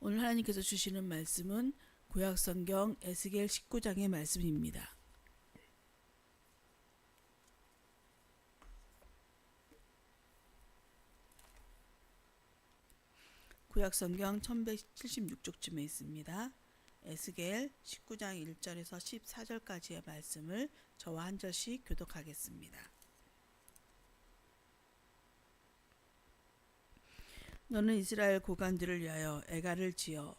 오늘 하나님께서 주시는 말씀은 구약성경 에스겔 19장의 말씀입니다. 구약성경 1176쪽쯤에 있습니다. 에스겔 19장 1절에서 14절까지의 말씀을 저와 한 절씩 교독하겠습니다. 너는 이스라엘 고관들을 위하여 애가를 지어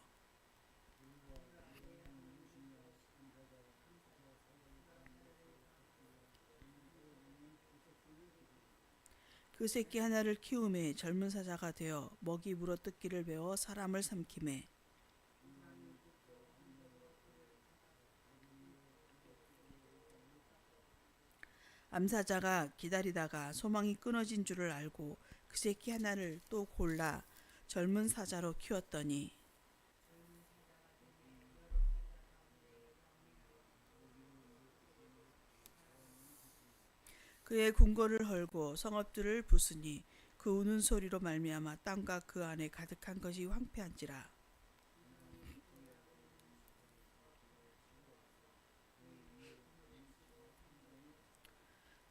그 새끼 하나를 키우매 젊은 사자가 되어 먹이 물어뜯기를 배워 사람을 삼키매 암사자가 기다리다가 소망이 끊어진 줄을 알고 그 새끼 하나를 또 골라 젊은 사자로 키웠더니 그의 궁궐을 헐고 성읍들을 부수니 그 우는 소리로 말미암아 땅과 그 안에 가득한 것이 황폐한지라.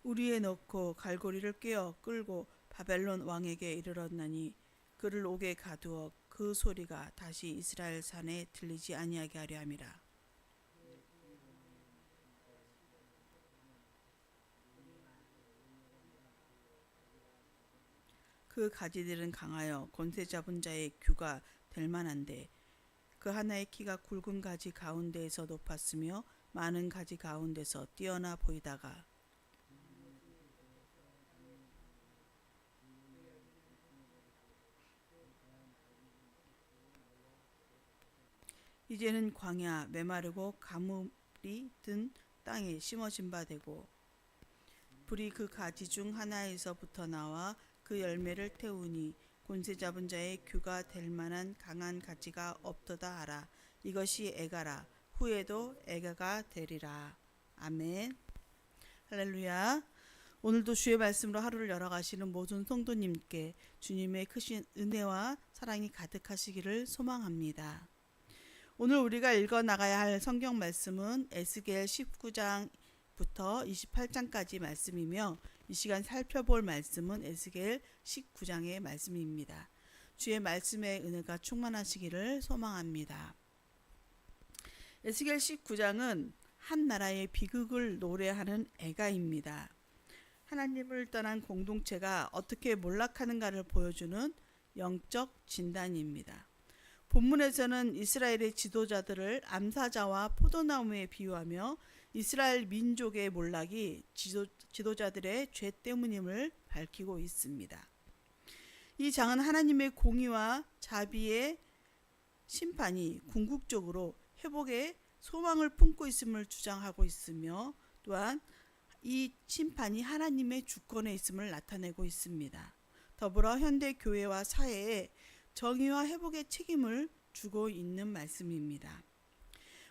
우리에 넣고 갈고리를 꿰어 끌고 바벨론 왕에게 이르렀나니 그를 옥에 가두어 그 소리가 다시 이스라엘 산에 들리지 아니하게 하려 함이라. 그 가지들은 강하여 권세 잡은 자의 규가 될 만한데 그 하나의 키가 굵은 가지 가운데에서 높았으며 많은 가지 가운데서 뛰어나 보이다가 이제는 광야 메마르고 가물이 든 땅에 심어진 바 되고 불이 그 가지 중 하나에서부터 나와 그 열매를 태우니 권세 잡은 자의 규가 될 만한 강한 가지가 없도다 하라. 이것이 애가라. 후에도 애가가 되리라. 아멘. 할렐루야. 오늘도 주의 말씀으로 하루를 열어가시는 모든 성도님께 주님의 크신 은혜와 사랑이 가득하시기를 소망합니다. 오늘 우리가 읽어 나가야 할 성경 말씀은 에스겔 19장부터 28장까지 말씀이며 이 시간 살펴볼 말씀은 에스겔 19장의 말씀입니다. 주의 말씀의 은혜가 충만하시기를 소망합니다. 에스겔 19장은 한 나라의 비극을 노래하는 애가입니다. 하나님을 떠난 공동체가 어떻게 몰락하는가를 보여주는 영적 진단입니다. 본문에서는 이스라엘의 지도자들을 암사자와 포도나무에 비유하며 이스라엘 민족의 몰락이 지도자들의 죄 때문임을 밝히고 있습니다. 이 장은 하나님의 공의와 자비의 심판이 궁극적으로 회복의 소망을 품고 있음을 주장하고 있으며 또한 이 심판이 하나님의 주권에 있음을 나타내고 있습니다. 더불어 현대 교회와 사회에 정의와 회복의 책임을 주고 있는 말씀입니다.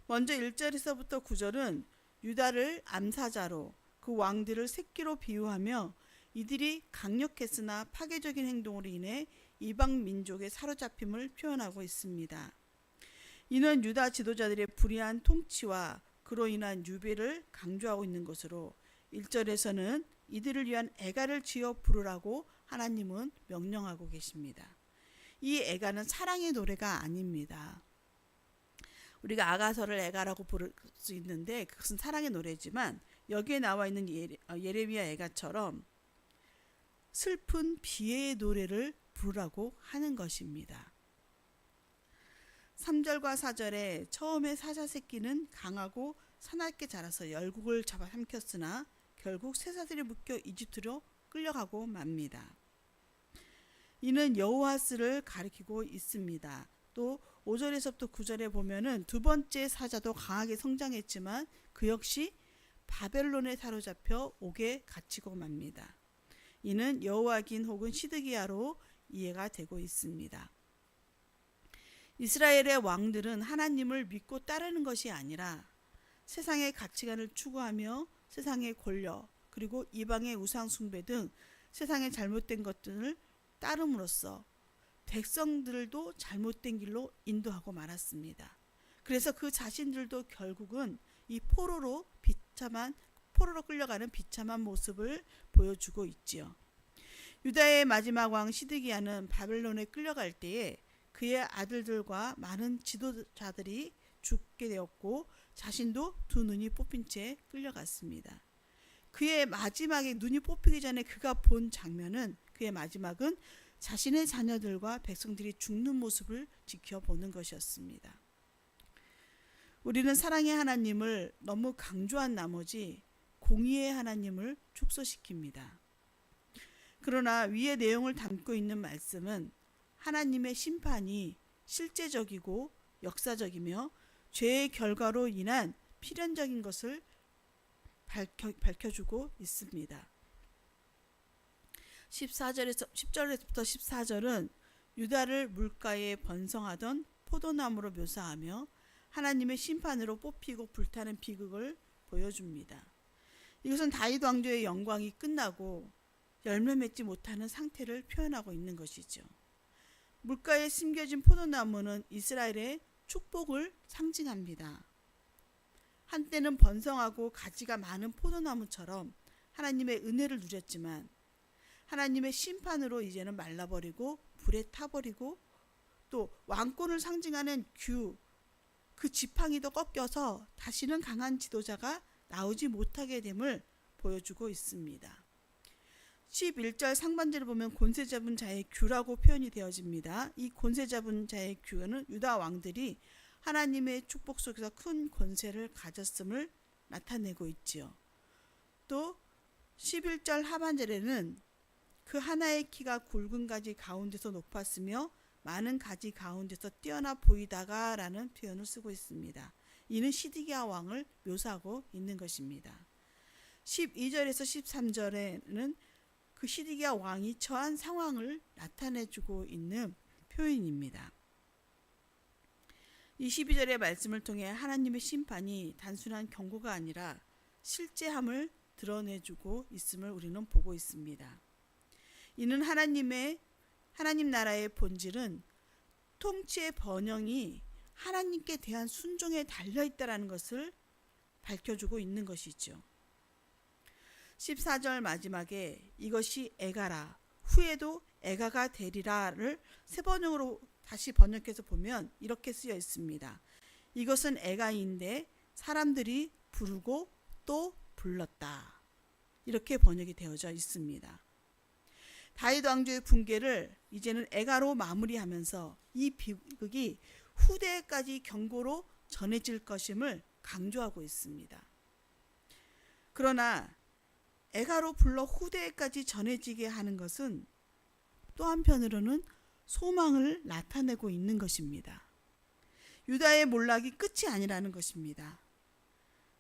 먼저 1절에서부터 9절은 유다를 암사자로 그 왕들을 새끼로 비유하며 이들이 강력했으나 파괴적인 행동으로 인해 이방 민족의 사로잡힘을 표현하고 있습니다. 이는 유다 지도자들의 불의한 통치와 그로 인한 유배를 강조하고 있는 것으로 1절에서는 이들을 위한 애가를 지어 부르라고 하나님은 명령하고 계십니다. 이 애가는 사랑의 노래가 아닙니다. 우리가 아가서를 애가라고 부를 수 있는데 그것은 사랑의 노래지만 여기에 나와 있는 예레미야 애가처럼 슬픈 비애의 노래를 부르라고 하는 것입니다. 3절과 4절에 처음에 사자 새끼는 강하고 사납게 자라서 열국을 잡아삼켰으나 결국 쇠사슬에 묶여 이집트로 끌려가고 맙니다. 이는 여호와스를 가리키고 있습니다. 또 5절에서부터 9절에 보면은 두 번째 사자도 강하게 성장했지만 그 역시 바벨론에 사로잡혀 옥에 갇히고 맙니다. 이는 여호와긴 혹은 시드기야로 이해가 되고 있습니다. 이스라엘의 왕들은 하나님을 믿고 따르는 것이 아니라 세상의 가치관을 추구하며 세상의 권력 그리고 이방의 우상 숭배 등 세상의 잘못된 것들을 따름으로써 백성들도 잘못된 길로 인도하고 말았습니다. 그래서 그 자신들도 결국은 이 포로로 끌려가는 비참한 모습을 보여주고 있지요. 유다의 마지막 왕 시드기야는 바벨론에 끌려갈 때에 그의 아들들과 많은 지도자들이 죽게 되었고 자신도 두 눈이 뽑힌 채 끌려갔습니다. 그의 마지막에 눈이 뽑히기 전에 그가 본 장면은, 그의 마지막은 자신의 자녀들과 백성들이 죽는 모습을 지켜보는 것이었습니다. 우리는 사랑의 하나님을 너무 강조한 나머지 공의의 하나님을 축소시킵니다. 그러나 위의 내용을 담고 있는 말씀은 하나님의 심판이 실제적이고 역사적이며 죄의 결과로 인한 필연적인 것을 밝혀주고 있습니다. 10절에서부터 14절은 유다를 물가에 번성하던 포도나무로 묘사하며 하나님의 심판으로 뽑히고 불타는 비극을 보여줍니다. 이것은 다윗 왕조의 영광이 끝나고 열매 맺지 못하는 상태를 표현하고 있는 것이죠. 물가에 심겨진 포도나무는 이스라엘의 축복을 상징합니다. 한때는 번성하고 가지가 많은 포도나무처럼 하나님의 은혜를 누렸지만 하나님의 심판으로 이제는 말라버리고 불에 타버리고 또 왕권을 상징하는 그 지팡이도 꺾여서 다시는 강한 지도자가 나오지 못하게 됨을 보여주고 있습니다. 11절 상반절을 보면 권세 잡은 자의 규라고 표현이 되어집니다. 이 권세 잡은 자의 규는 유다 왕들이 하나님의 축복 속에서 큰 권세를 가졌음을 나타내고 있지요. 또 11절 하반절에는 그 하나의 키가 굵은 가지 가운데서 높았으며 많은 가지 가운데서 뛰어나 보이다가 라는 표현을 쓰고 있습니다. 이는 시드기야 왕을 묘사하고 있는 것입니다. 12절에서 13절에는 그 시드기야 왕이 처한 상황을 나타내주고 있는 표현입니다. 이 12절의 말씀을 통해 하나님의 심판이 단순한 경고가 아니라 실제함을 드러내주고 있음을 우리는 보고 있습니다. 이는 하나님 나라의 본질은 통치의 번영이 하나님께 대한 순종에 달려있다는 것을 밝혀주고 있는 것이죠. 14절 마지막에 이것이 애가라 후에도 애가가 되리라를 세 번역으로 다시 번역해서 보면 이렇게 쓰여 있습니다. 이것은 애가인데 사람들이 부르고 또 불렀다. 이렇게 번역이 되어져 있습니다. 다윗 왕조의 붕괴를 이제는 애가로 마무리하면서 이 비극이 후대까지 경고로 전해질 것임을 강조하고 있습니다. 그러나 애가로 불러 후대까지 전해지게 하는 것은 또 한편으로는 소망을 나타내고 있는 것입니다. 유다의 몰락이 끝이 아니라는 것입니다.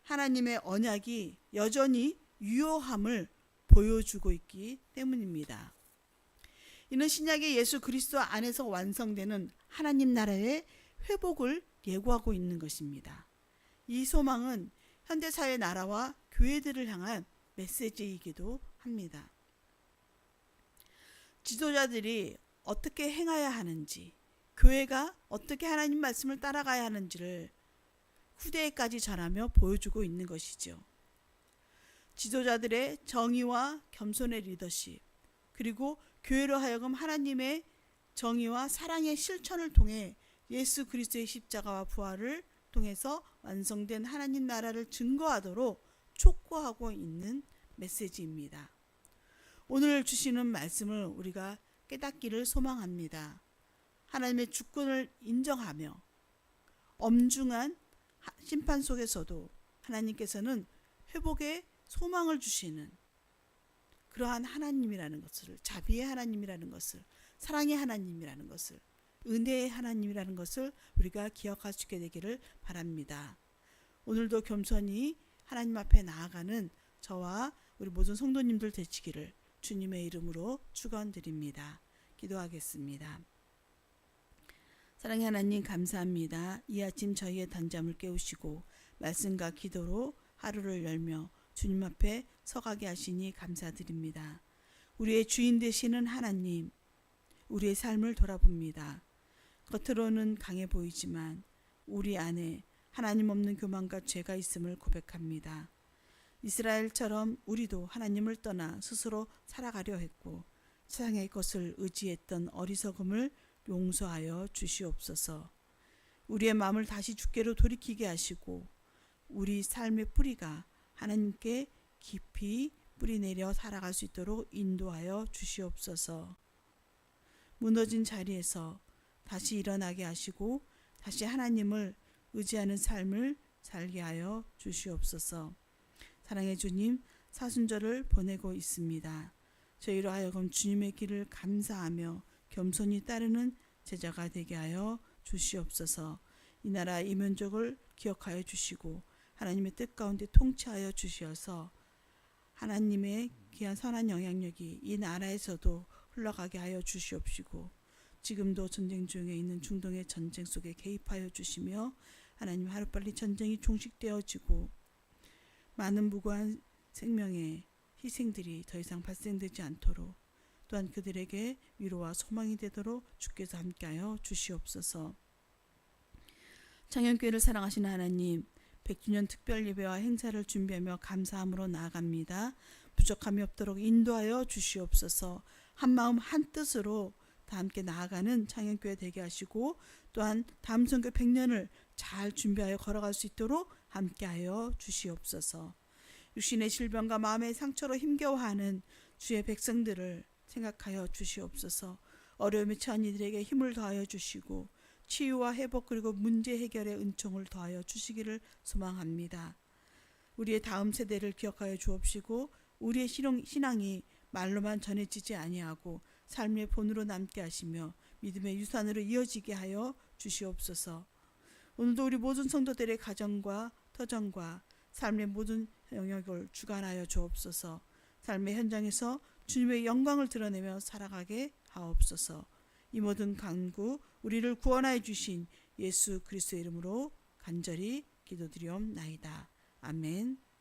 하나님의 언약이 여전히 유효함을 보여주고 있기 때문입니다. 이는 신약의 예수 그리스도 안에서 완성되는 하나님 나라의 회복을 예고하고 있는 것입니다. 이 소망은 현대사회 나라와 교회들을 향한 메시지이기도 합니다. 지도자들이 어떻게 행해야 하는지, 교회가 어떻게 하나님 말씀을 따라가야 하는지를 후대에까지 전하며 보여주고 있는 것이죠. 지도자들의 정의와 겸손의 리더십, 그리고 교회로 하여금 하나님의 정의와 사랑의 실천을 통해 예수 그리스도의 십자가와 부활을 통해서 완성된 하나님 나라를 증거하도록 촉구하고 있는 메시지입니다. 오늘 주시는 말씀을 우리가 깨닫기를 소망합니다. 하나님의 주권을 인정하며 엄중한 심판 속에서도 하나님께서는 회복의 소망을 주시는 그러한 하나님이라는 것을, 자비의 하나님이라는 것을, 사랑의 하나님이라는 것을, 은혜의 하나님이라는 것을 우리가 기억할 수 있게 되기를 바랍니다. 오늘도 겸손히 하나님 앞에 나아가는 저와 우리 모든 성도님들 되시기를 주님의 이름으로 축원드립니다. 기도하겠습니다. 사랑의 하나님 감사합니다. 이 아침 저희의 단잠을 깨우시고 말씀과 기도로 하루를 열며 주님 앞에 서가게 하시니 감사드립니다. 우리의 주인 되시는 하나님, 우리의 삶을 돌아봅니다. 겉으로는 강해 보이지만 우리 안에 하나님 없는 교만과 죄가 있음을 고백합니다. 이스라엘처럼 우리도 하나님을 떠나 스스로 살아가려 했고 세상의 것을 의지했던 어리석음을 용서하여 주시옵소서. 우리의 마음을 다시 주께로 돌이키게 하시고 우리 삶의 뿌리가 하나님께 깊이 뿌리내려 살아갈 수 있도록 인도하여 주시옵소서. 무너진 자리에서 다시 일어나게 하시고 다시 하나님을 의지하는 삶을 살게 하여 주시옵소서. 사랑의 주님, 사순절을 보내고 있습니다. 저희로 하여금 주님의 길을 감사하며 겸손히 따르는 제자가 되게 하여 주시옵소서. 이 나라 이 민족을 기억하여 주시고 하나님의 뜻 가운데 통치하여 주시어서 하나님의 귀한 선한 영향력이 이 나라에서도 흘러가게 하여 주시옵시고 지금도 전쟁 중에 있는 중동의 전쟁 속에 개입하여 주시며 하나님 하루빨리 전쟁이 종식되어지고 많은 무고한 생명의 희생들이 더 이상 발생되지 않도록 또한 그들에게 위로와 소망이 되도록 주께서 함께하여 주시옵소서. 창현교회를 사랑하시는 하나님, 100주년 특별 예배와 행사를 준비하며 감사함으로 나아갑니다. 부족함이 없도록 인도하여 주시옵소서. 한마음 한뜻으로 다 함께 나아가는 창현교회 되게 하시고 또한 다음 선교 100년을 잘 준비하여 걸어갈 수 있도록 함께하여 주시옵소서. 육신의 질병과 마음의 상처로 힘겨워하는 주의 백성들을 생각하여 주시옵소서. 어려움에 처한 이들에게 힘을 더하여 주시고 치유와 회복 그리고 문제 해결의 은총을 더하여 주시기를 소망합니다. 우리의 다음 세대를 기억하여 주옵시고 우리의 신앙이 말로만 전해지지 아니하고 삶의 본으로 남게 하시며 믿음의 유산으로 이어지게 하여 주시옵소서. 오늘도 우리 모든 성도들의 가정과 터전과 삶의 모든 영역을 주관하여 주옵소서. 삶의 현장에서 주님의 영광을 드러내며 살아가게 하옵소서. 이 모든 간구 우리를 구원하여 주신 예수 그리스도의 이름으로 간절히 기도드리옵나이다. 아멘.